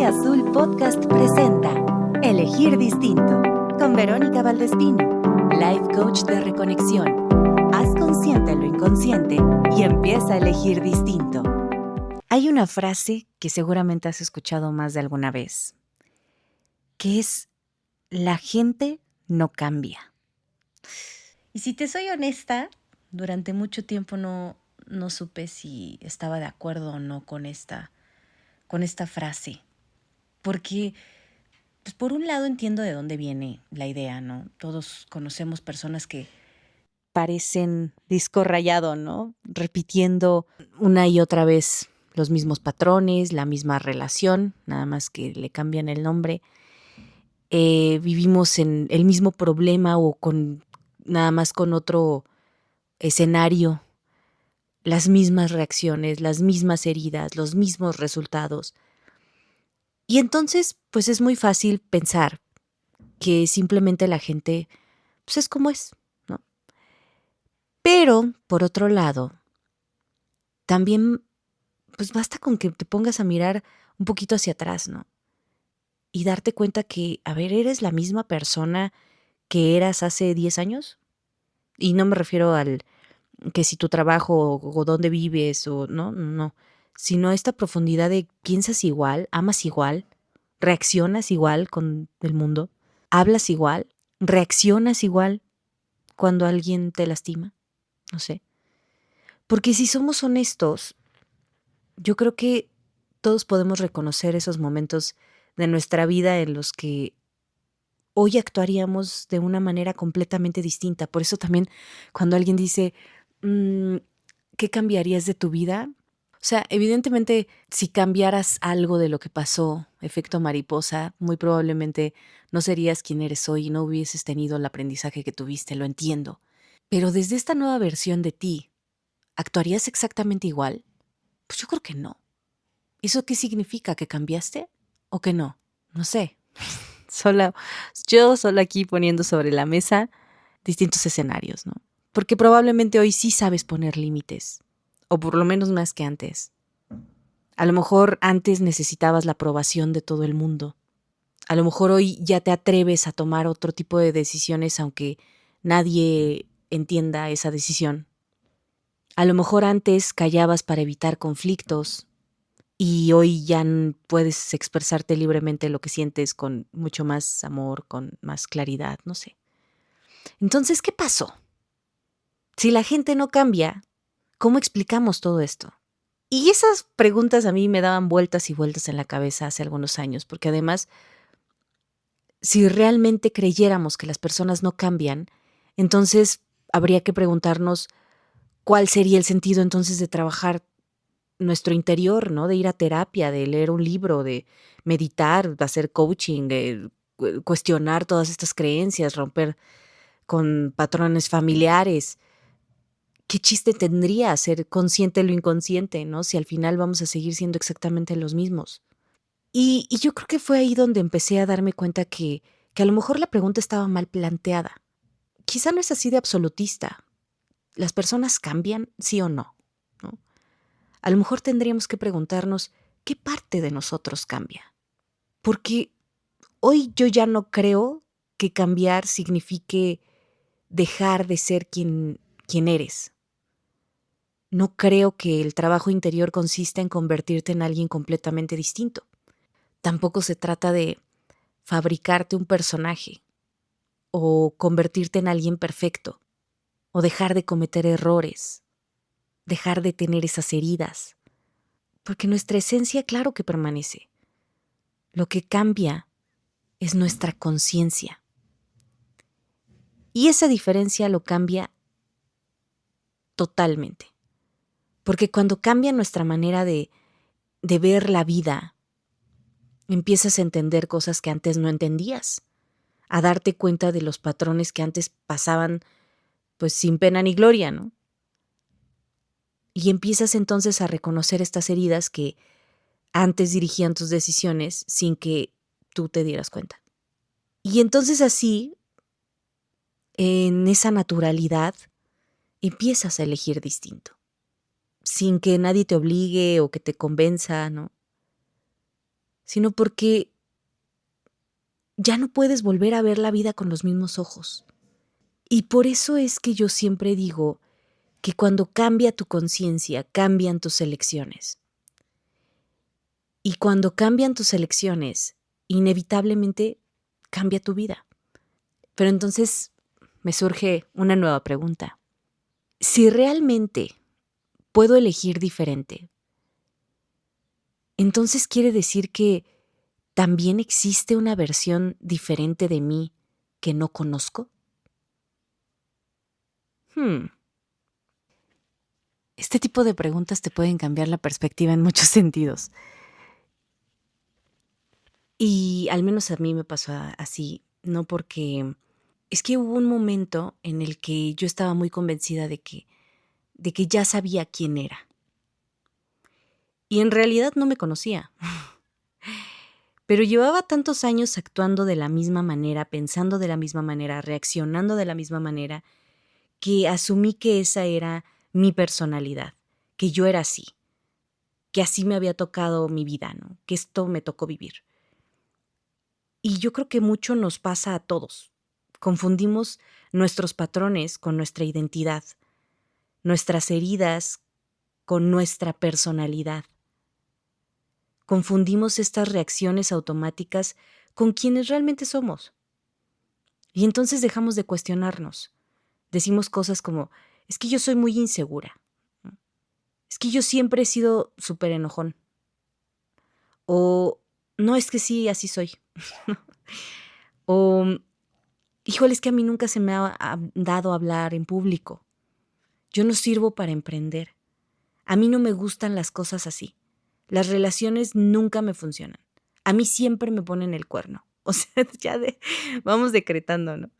Azul Podcast presenta Elegir Distinto con Verónica Valdespino, Life Coach de Reconexión. Haz consciente lo inconsciente y empieza a elegir distinto. Hay una frase que seguramente has escuchado más de alguna vez, que es: la gente no cambia. Y si te soy honesta, durante mucho tiempo no supe si estaba de acuerdo o no con esta frase. Porque, pues por un lado entiendo de dónde viene la idea, ¿no? Todos conocemos personas que parecen disco rayado, ¿no? Repitiendo una y otra vez los mismos patrones, la misma relación, nada más que le cambian el nombre. Vivimos en el mismo problema o nada más con otro escenario, las mismas reacciones, las mismas heridas, los mismos resultados. Y entonces, pues es muy fácil pensar que simplemente la gente, pues es como es, ¿no? Pero, por otro lado, también, pues basta con que te pongas a mirar un poquito hacia atrás, ¿no? Y darte cuenta que, a ver, ¿eres la misma persona que eras hace 10 años? Y no me refiero al que si tu trabajo o dónde vives o no, sino a esta profundidad de piensas igual, amas igual, reaccionas igual con el mundo, hablas igual, reaccionas igual cuando alguien te lastima, no sé. Porque si somos honestos, yo creo que todos podemos reconocer esos momentos de nuestra vida en los que hoy actuaríamos de una manera completamente distinta. Por eso también cuando alguien dice, ¿qué cambiarías de tu vida? O sea, evidentemente, si cambiaras algo de lo que pasó, efecto mariposa, muy probablemente no serías quien eres hoy y no hubieses tenido el aprendizaje que tuviste, lo entiendo. Pero desde esta nueva versión de ti, ¿actuarías exactamente igual? Pues yo creo que no. ¿Eso qué significa? ¿Que cambiaste o que no? No sé. Yo solo aquí poniendo sobre la mesa distintos escenarios, ¿no? Porque probablemente hoy sí sabes poner límites, o por lo menos más que antes. A lo mejor antes necesitabas la aprobación de todo el mundo. A lo mejor hoy ya te atreves a tomar otro tipo de decisiones aunque nadie entienda esa decisión. A lo mejor antes callabas para evitar conflictos y hoy ya puedes expresarte libremente lo que sientes con mucho más amor, con más claridad, no sé. Entonces, ¿qué pasó? Si la gente no cambia, ¿cómo explicamos todo esto? Y esas preguntas a mí me daban vueltas y vueltas en la cabeza hace algunos años, porque además, si realmente creyéramos que las personas no cambian, entonces habría que preguntarnos cuál sería el sentido entonces de trabajar nuestro interior, ¿no? De ir a terapia, de leer un libro, de meditar, de hacer coaching, de cuestionar todas estas creencias, romper con patrones familiares. ¿Qué chiste tendría ser consciente de lo inconsciente, no? Si al final vamos a seguir siendo exactamente los mismos. Y yo creo que fue ahí donde empecé a darme cuenta que a lo mejor la pregunta estaba mal planteada. Quizá no es así de absolutista. ¿Las personas cambian, sí o no? ¿No? A lo mejor tendríamos que preguntarnos qué parte de nosotros cambia. Porque hoy yo ya no creo que cambiar signifique dejar de ser quien eres. No creo que el trabajo interior consista en convertirte en alguien completamente distinto. Tampoco se trata de fabricarte un personaje o convertirte en alguien perfecto o dejar de cometer errores, dejar de tener esas heridas. Porque nuestra esencia, claro que permanece. Lo que cambia es nuestra conciencia. Y esa diferencia lo cambia totalmente. Porque cuando cambia nuestra manera de ver la vida, empiezas a entender cosas que antes no entendías, a darte cuenta de los patrones que antes pasaban pues sin pena ni gloria, ¿no? Y empiezas entonces a reconocer estas heridas que antes dirigían tus decisiones sin que tú te dieras cuenta. Y entonces así, en esa naturalidad, empiezas a elegir distinto, sin que nadie te obligue o que te convenza, ¿no? sino porque ya no puedes volver a ver la vida con los mismos ojos. Y por eso es que yo siempre digo que cuando cambia tu conciencia, cambian tus elecciones. Y cuando cambian tus elecciones, inevitablemente cambia tu vida. Pero entonces me surge una nueva pregunta. Si realmente puedo elegir diferente, entonces quiere decir que también existe una versión diferente de mí que no conozco. Este tipo de preguntas te pueden cambiar la perspectiva en muchos sentidos. Y al menos a mí me pasó así, ¿no? Porque es que hubo un momento en el que yo estaba muy convencida de que ya sabía quién era. Y en realidad no me conocía. Pero llevaba tantos años actuando de la misma manera, pensando de la misma manera, reaccionando de la misma manera, que asumí que esa era mi personalidad, que yo era así, que así me había tocado mi vida, ¿no? Que esto me tocó vivir. Y yo creo que mucho nos pasa a todos. Confundimos nuestros patrones con nuestra identidad, nuestras heridas con nuestra personalidad. Confundimos estas reacciones automáticas con quienes realmente somos. Y entonces dejamos de cuestionarnos. Decimos cosas como, es que yo soy muy insegura. Es que yo siempre he sido súper enojón. O, no, es que sí, así soy. O, híjole, es que a mí nunca se me ha dado hablar en público. Yo no sirvo para emprender. A mí no me gustan las cosas así. Las relaciones nunca me funcionan. A mí siempre me ponen el cuerno. O sea, vamos decretando, ¿no?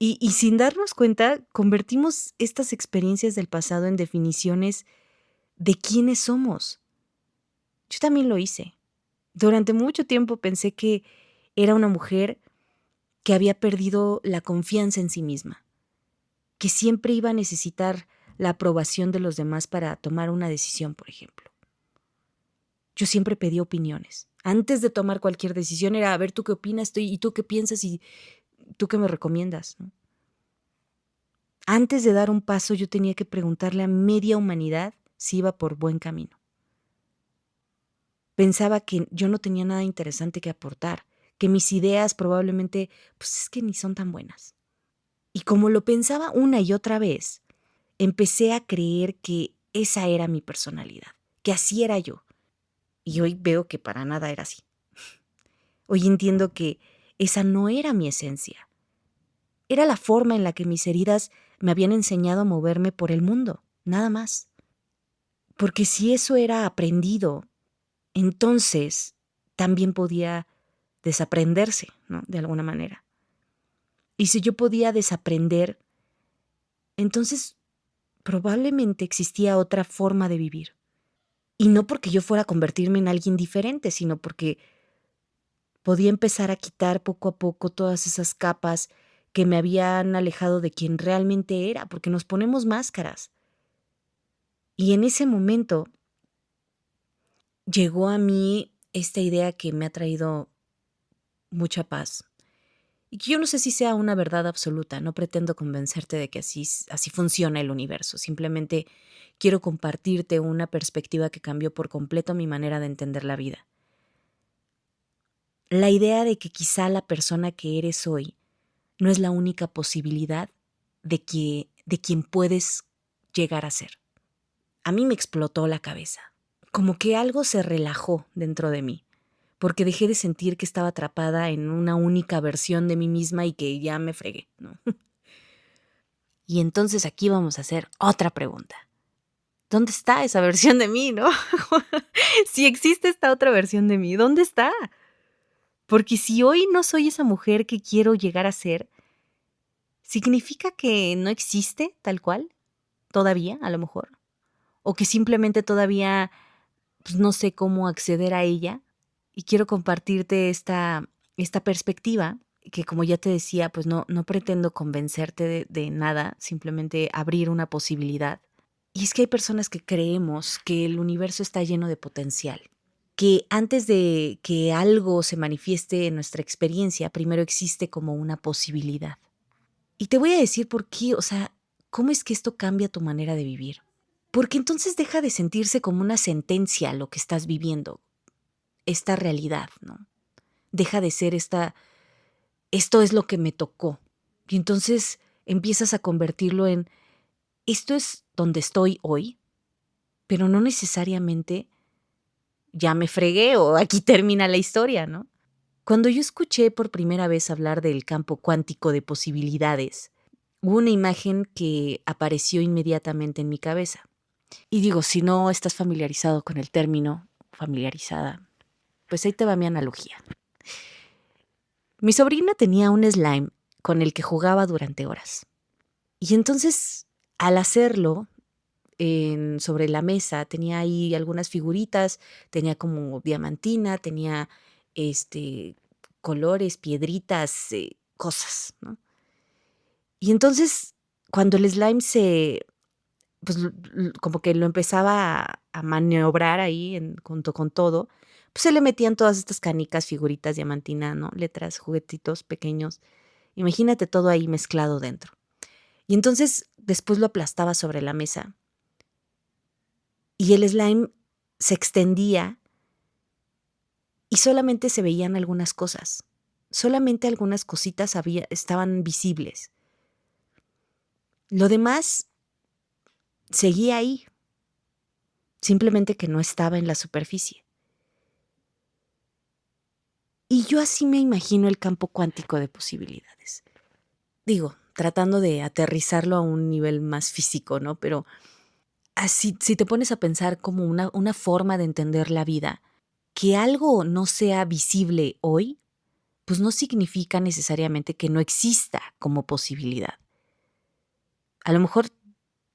Y sin darnos cuenta, convertimos estas experiencias del pasado en definiciones de quiénes somos. Yo también lo hice. Durante mucho tiempo pensé que era una mujer que había perdido la confianza en sí misma, que siempre iba a necesitar la aprobación de los demás para tomar una decisión, por ejemplo. Yo siempre pedía opiniones. Antes de tomar cualquier decisión era, a ver, ¿tú qué opinas? ¿Y tú qué piensas? ¿Y tú qué me recomiendas? ¿No? Antes de dar un paso yo tenía que preguntarle a media humanidad si iba por buen camino. Pensaba que yo no tenía nada interesante que aportar, que mis ideas probablemente, pues es que ni son tan buenas. Y como lo pensaba una y otra vez, empecé a creer que esa era mi personalidad, que así era yo. Y hoy veo que para nada era así. Hoy entiendo que esa no era mi esencia. Era la forma en la que mis heridas me habían enseñado a moverme por el mundo, nada más. Porque si eso era aprendido, entonces también podía desaprenderse, ¿no? De alguna manera. Y si yo podía desaprender, entonces probablemente existía otra forma de vivir. Y no porque yo fuera a convertirme en alguien diferente, sino porque podía empezar a quitar poco a poco todas esas capas que me habían alejado de quien realmente era, porque nos ponemos máscaras. Y en ese momento llegó a mí esta idea que me ha traído mucha paz. Y que yo no sé si sea una verdad absoluta, no pretendo convencerte de que así funciona el universo, simplemente quiero compartirte una perspectiva que cambió por completo mi manera de entender la vida. La idea de que quizá la persona que eres hoy no es la única posibilidad de quien puedes llegar a ser. A mí me explotó la cabeza, como que algo se relajó dentro de mí, porque dejé de sentir que estaba atrapada en una única versión de mí misma y que ya me fregué, ¿no? Y entonces aquí vamos a hacer otra pregunta. ¿Dónde está esa versión de mí, no? Si existe esta otra versión de mí, ¿dónde está? Porque si hoy no soy esa mujer que quiero llegar a ser, ¿significa que no existe tal cual? Todavía, a lo mejor. O que simplemente todavía pues, no sé cómo acceder a ella. Y quiero compartirte esta perspectiva, que como ya te decía, pues no pretendo convencerte de nada, simplemente abrir una posibilidad. Y es que hay personas que creemos que el universo está lleno de potencial. que antes de que algo se manifieste en nuestra experiencia, primero existe como una posibilidad. Y te voy a decir por qué, o sea, cómo es que esto cambia tu manera de vivir. Porque entonces deja de sentirse como una sentencia lo que estás viviendo, esta realidad, ¿no? Deja de ser esto es lo que me tocó. Y entonces empiezas a convertirlo en, esto es donde estoy hoy, pero no necesariamente ya me fregué o aquí termina la historia, ¿no? Cuando yo escuché por primera vez hablar del campo cuántico de posibilidades, hubo una imagen que apareció inmediatamente en mi cabeza. Y digo, si no estás familiarizado con el término, familiarizada, pues ahí te va mi analogía. Mi sobrina tenía un slime con el que jugaba durante horas. Y entonces, al hacerlo, sobre la mesa tenía ahí algunas figuritas, tenía como diamantina, tenía colores, piedritas, cosas, ¿no? Y entonces, cuando el slime pues como que lo empezaba a maniobrar ahí junto con todo, pues se le metían todas estas canicas, figuritas, diamantina, ¿no? Letras, juguetitos pequeños. Imagínate todo ahí mezclado dentro. Y entonces después lo aplastaba sobre la mesa y el slime se extendía y solamente se veían algunas cosas. Solamente algunas cositas estaban visibles. Lo demás seguía ahí, simplemente que no estaba en la superficie. Y yo así me imagino el campo cuántico de posibilidades. Digo, tratando de aterrizarlo a un nivel más físico, ¿no? Pero así, si te pones a pensar como una forma de entender la vida, que algo no sea visible hoy, pues no significa necesariamente que no exista como posibilidad. A lo mejor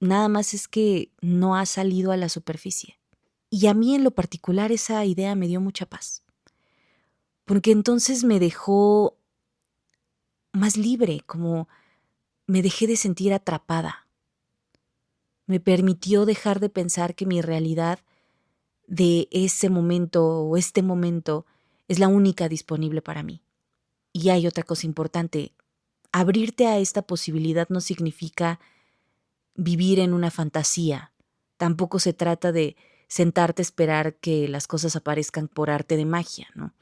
nada más es que no ha salido a la superficie. Y a mí en lo particular esa idea me dio mucha paz, porque entonces me dejó más libre, como me dejé de sentir atrapada. Me permitió dejar de pensar que mi realidad de ese momento o este momento es la única disponible para mí. Y hay otra cosa importante, abrirte a esta posibilidad no significa vivir en una fantasía. Tampoco se trata de sentarte a esperar que las cosas aparezcan por arte de magia, ¿no?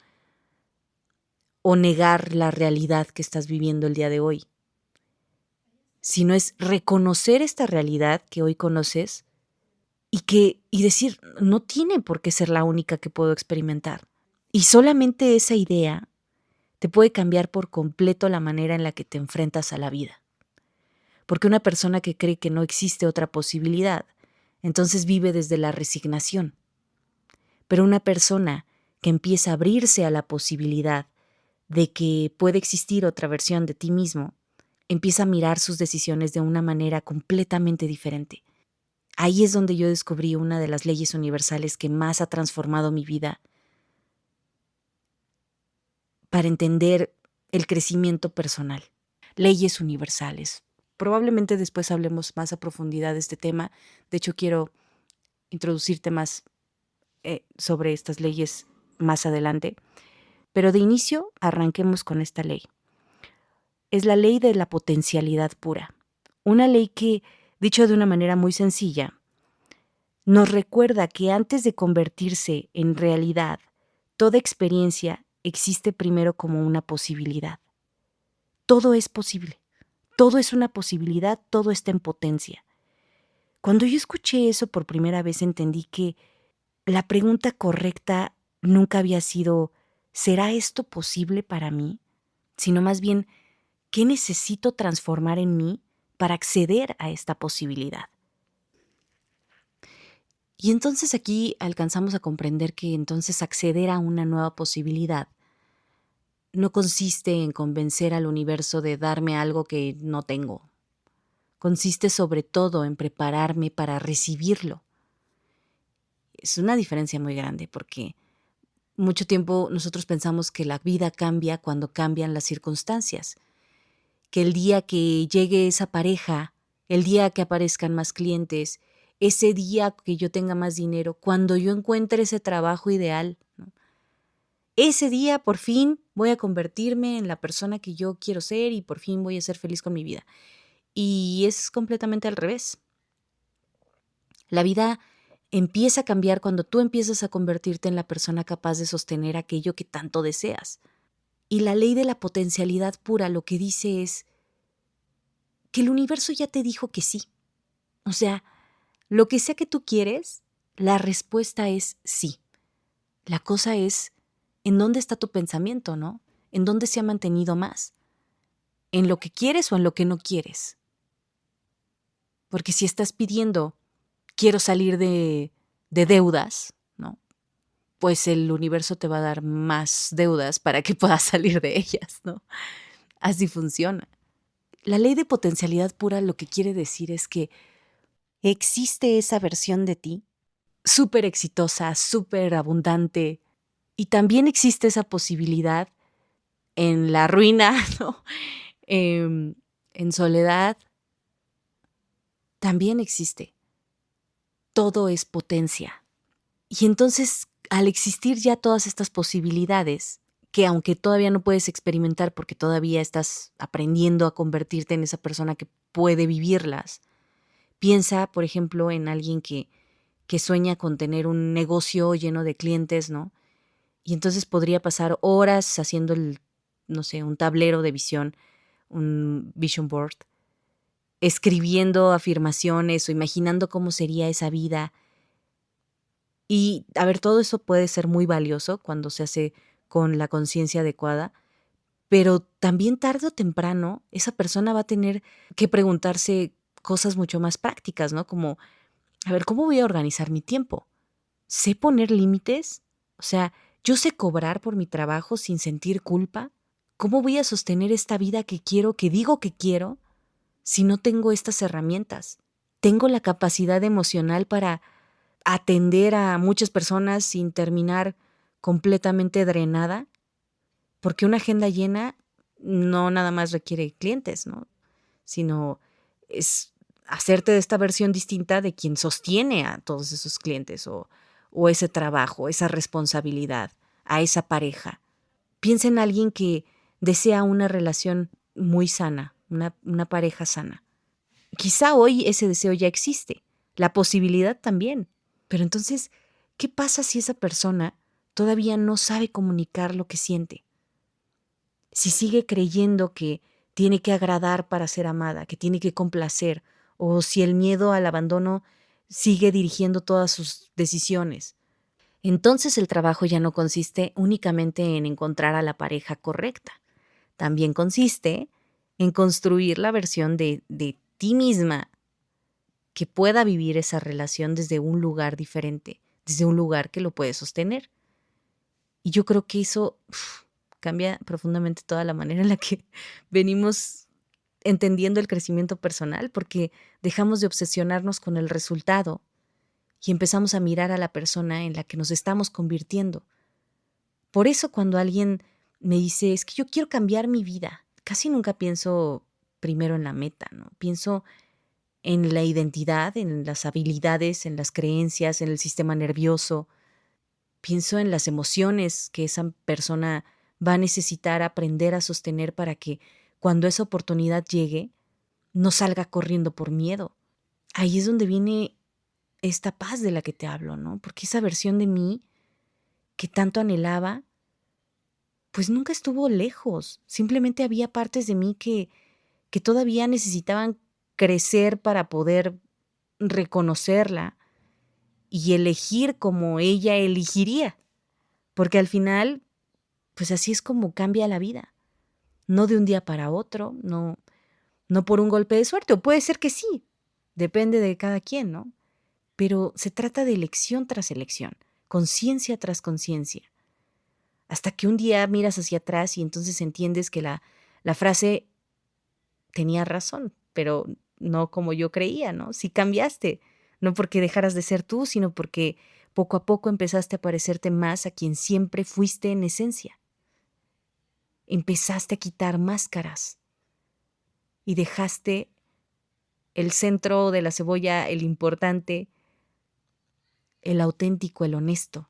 O negar la realidad que estás viviendo el día de hoy. Sino es reconocer esta realidad que hoy conoces y decir, no tiene por qué ser la única que puedo experimentar. Y solamente esa idea te puede cambiar por completo la manera en la que te enfrentas a la vida. Porque una persona que cree que no existe otra posibilidad, entonces vive desde la resignación. Pero una persona que empieza a abrirse a la posibilidad de que puede existir otra versión de ti mismo, empieza a mirar sus decisiones de una manera completamente diferente. Ahí es donde yo descubrí una de las leyes universales que más ha transformado mi vida para entender el crecimiento personal. Leyes universales. Probablemente después hablemos más a profundidad de este tema. De hecho, quiero introducirte más sobre estas leyes más adelante. Pero de inicio, arranquemos con esta ley. Es la ley de la potencialidad pura. Una ley que, dicho de una manera muy sencilla, nos recuerda que antes de convertirse en realidad, toda experiencia existe primero como una posibilidad. Todo es posible. Todo es una posibilidad, todo está en potencia. Cuando yo escuché eso por primera vez entendí que la pregunta correcta nunca había sido ¿será esto posible para mí? Sino más bien, ¿qué necesito transformar en mí para acceder a esta posibilidad? Y entonces aquí alcanzamos a comprender que entonces acceder a una nueva posibilidad no consiste en convencer al universo de darme algo que no tengo. Consiste sobre todo en prepararme para recibirlo. Es una diferencia muy grande porque mucho tiempo nosotros pensamos que la vida cambia cuando cambian las circunstancias, que el día que llegue esa pareja, el día que aparezcan más clientes, ese día que yo tenga más dinero, cuando yo encuentre ese trabajo ideal, ¿no? Ese día por fin voy a convertirme en la persona que yo quiero ser y por fin voy a ser feliz con mi vida. Y es completamente al revés. La vida empieza a cambiar cuando tú empiezas a convertirte en la persona capaz de sostener aquello que tanto deseas. Y la ley de la potencialidad pura lo que dice es que el universo ya te dijo que sí. O sea, lo que sea que tú quieres, la respuesta es sí. La cosa es en dónde está tu pensamiento, ¿no? ¿En dónde se ha mantenido más? ¿En lo que quieres o en lo que no quieres? Porque si estás pidiendo, quiero salir de deudas, ¿no? Pues el universo te va a dar más deudas para que puedas salir de ellas, ¿no? Así funciona. La ley de potencialidad pura lo que quiere decir es que existe esa versión de ti súper exitosa, súper abundante, y también existe esa posibilidad en la ruina, ¿no? En soledad, también existe. Todo es potencia. Y entonces, al existir ya todas estas posibilidades, que aunque todavía no puedes experimentar porque todavía estás aprendiendo a convertirte en esa persona que puede vivirlas, piensa, por ejemplo, en alguien que sueña con tener un negocio lleno de clientes, ¿no? Y entonces podría pasar horas haciendo no sé, un tablero de visión, un vision board, escribiendo afirmaciones o imaginando cómo sería esa vida. Y, a ver, todo eso puede ser muy valioso cuando se hace con la conciencia adecuada, pero también tarde o temprano esa persona va a tener que preguntarse cosas mucho más prácticas, ¿no? Como, a ver, ¿cómo voy a organizar mi tiempo? ¿Sé poner límites? O sea, ¿yo sé cobrar por mi trabajo sin sentir culpa? ¿Cómo voy a sostener esta vida que quiero, que digo que quiero, si no tengo estas herramientas? ¿Tengo la capacidad emocional para atender a muchas personas sin terminar completamente drenada? Porque una agenda llena no nada más requiere clientes, ¿no? Sino es hacerte de esta versión distinta de quien sostiene a todos esos clientes o ese trabajo, esa responsabilidad, a esa pareja. Piensa en alguien que desea una relación muy sana, una pareja sana. Quizá hoy ese deseo ya existe, la posibilidad también. Pero entonces, ¿qué pasa si esa persona todavía no sabe comunicar lo que siente? Si sigue creyendo que tiene que agradar para ser amada, que tiene que complacer, o si el miedo al abandono sigue dirigiendo todas sus decisiones. Entonces el trabajo ya no consiste únicamente en encontrar a la pareja correcta, también consiste en construir la versión de ti misma que pueda vivir esa relación desde un lugar diferente, desde un lugar que lo puede sostener. Y yo creo que eso cambia profundamente toda la manera en la que venimos entendiendo el crecimiento personal, porque dejamos de obsesionarnos con el resultado y empezamos a mirar a la persona en la que nos estamos convirtiendo. Por eso cuando alguien me dice, es que yo quiero cambiar mi vida, casi nunca pienso primero en la meta, ¿no? Pienso en la identidad, en las habilidades, en las creencias, en el sistema nervioso. Pienso en las emociones que esa persona va a necesitar aprender a sostener para que cuando esa oportunidad llegue, no salga corriendo por miedo. Ahí es donde viene esta paz de la que te hablo, ¿no? Porque esa versión de mí que tanto anhelaba, pues nunca estuvo lejos. Simplemente había partes de mí que todavía necesitaban crecer para poder reconocerla y elegir como ella elegiría. Porque al final, pues así es como cambia la vida. No de un día para otro, no por un golpe de suerte, o puede ser que sí, depende de cada quien, ¿no? Pero se trata de elección tras elección, conciencia tras conciencia, hasta que un día miras hacia atrás y entonces entiendes que la frase tenía razón, pero no como yo creía, ¿no? Sí cambiaste, no porque dejaras de ser tú, sino porque poco a poco empezaste a parecerte más a quien siempre fuiste en esencia. Empezaste a quitar máscaras y dejaste el centro de la cebolla, el importante, el auténtico, el honesto.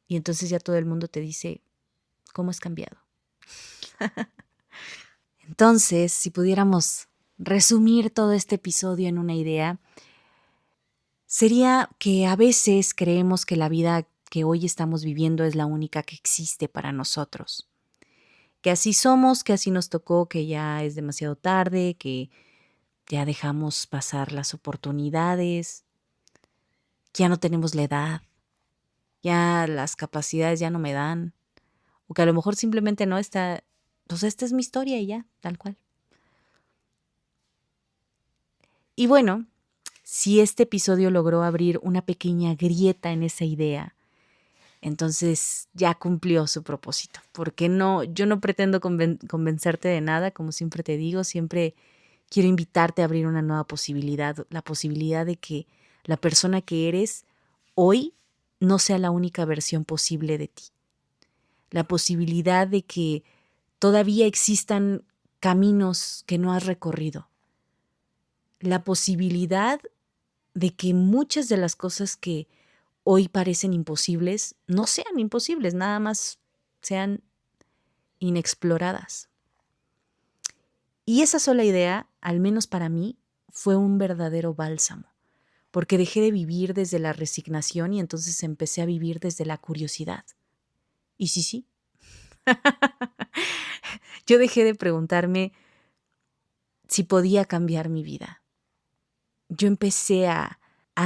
Y entonces ya todo el mundo te dice, ¿cómo has cambiado? Entonces, si pudiéramos resumir todo este episodio en una idea, sería que a veces creemos que la vida que hoy estamos viviendo es la única que existe para nosotros. Que así somos, que así nos tocó, que ya es demasiado tarde, que ya dejamos pasar las oportunidades, que ya no tenemos la edad, ya las capacidades ya no me dan, o que a lo mejor simplemente no está, pues esta es mi historia y ya, tal cual. Y bueno, si este episodio logró abrir una pequeña grieta en esa idea, entonces ya cumplió su propósito. Porque yo no pretendo convencerte de nada, como siempre te digo, siempre quiero invitarte a abrir una nueva posibilidad, la posibilidad de que la persona que eres hoy no sea la única versión posible de ti. La posibilidad de que todavía existan caminos que no has recorrido. La posibilidad de que muchas de las cosas que hoy parecen imposibles no sean imposibles, nada más sean inexploradas. Y esa sola idea, al menos para mí, fue un verdadero bálsamo, porque dejé de vivir desde la resignación y entonces empecé a vivir desde la curiosidad. Y sí. Yo dejé de preguntarme si podía cambiar mi vida. Yo empecé a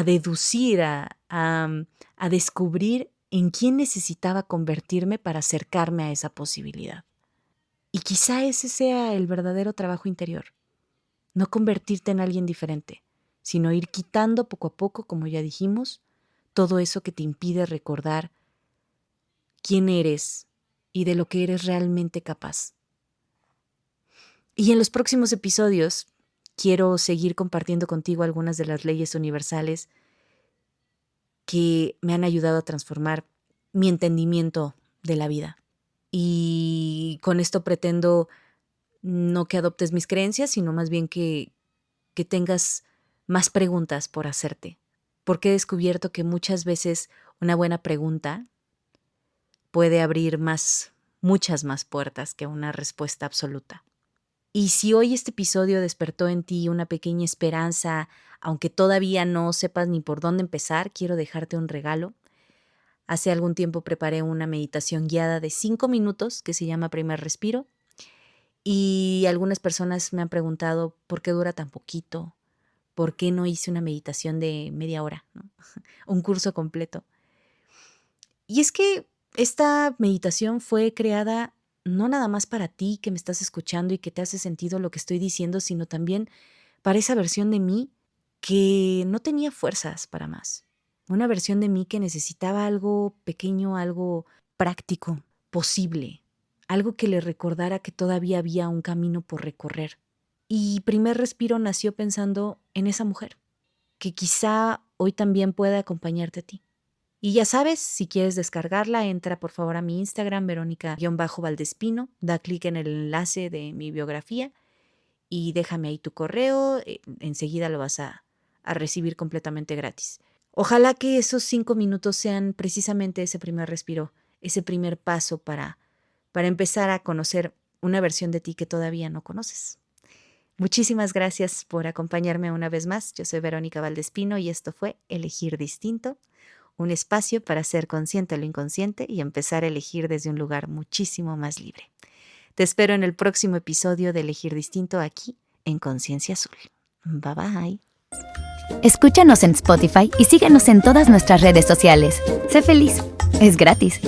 deducir, a descubrir en quién necesitaba convertirme para acercarme a esa posibilidad. Y quizá ese sea el verdadero trabajo interior. No convertirte en alguien diferente, sino ir quitando poco a poco, como ya dijimos, todo eso que te impide recordar quién eres y de lo que eres realmente capaz. Y en los próximos episodios quiero seguir compartiendo contigo algunas de las leyes universales que me han ayudado a transformar mi entendimiento de la vida. Y con esto pretendo no que adoptes mis creencias, sino más bien que tengas más preguntas por hacerte. Porque he descubierto que muchas veces una buena pregunta puede abrir muchas más puertas que una respuesta absoluta. Y si hoy este episodio despertó en ti una pequeña esperanza, aunque todavía no sepas ni por dónde empezar, quiero dejarte un regalo. Hace algún tiempo preparé una meditación guiada de 5 minutos que se llama Primer Respiro. Y algunas personas me han preguntado por qué dura tan poquito, por qué no hice una meditación de media hora, ¿no? Un curso completo. Y es que esta meditación fue creada no nada más para ti que me estás escuchando y que te hace sentido lo que estoy diciendo, sino también para esa versión de mí que no tenía fuerzas para más. Una versión de mí que necesitaba algo pequeño, algo práctico, posible, algo que le recordara que todavía había un camino por recorrer. Y Primer Respiro nació pensando en esa mujer, que quizá hoy también pueda acompañarte a ti. Y ya sabes, si quieres descargarla, entra por favor a mi Instagram, Verónica-Valdespino, da clic en el enlace de mi biografía y déjame ahí tu correo, enseguida lo vas a recibir completamente gratis. Ojalá que esos 5 minutos sean precisamente ese primer respiro, ese primer paso para empezar a conocer una versión de ti que todavía no conoces. Muchísimas gracias por acompañarme una vez más. Yo soy Verónica Valdespino y esto fue Elegir Distinto, un espacio para ser consciente de lo inconsciente y empezar a elegir desde un lugar muchísimo más libre. Te espero en el próximo episodio de Elegir Distinto aquí en Conciencia Azul. Bye bye. Escúchanos en Spotify y síguenos en todas nuestras redes sociales. Sé feliz, es gratis.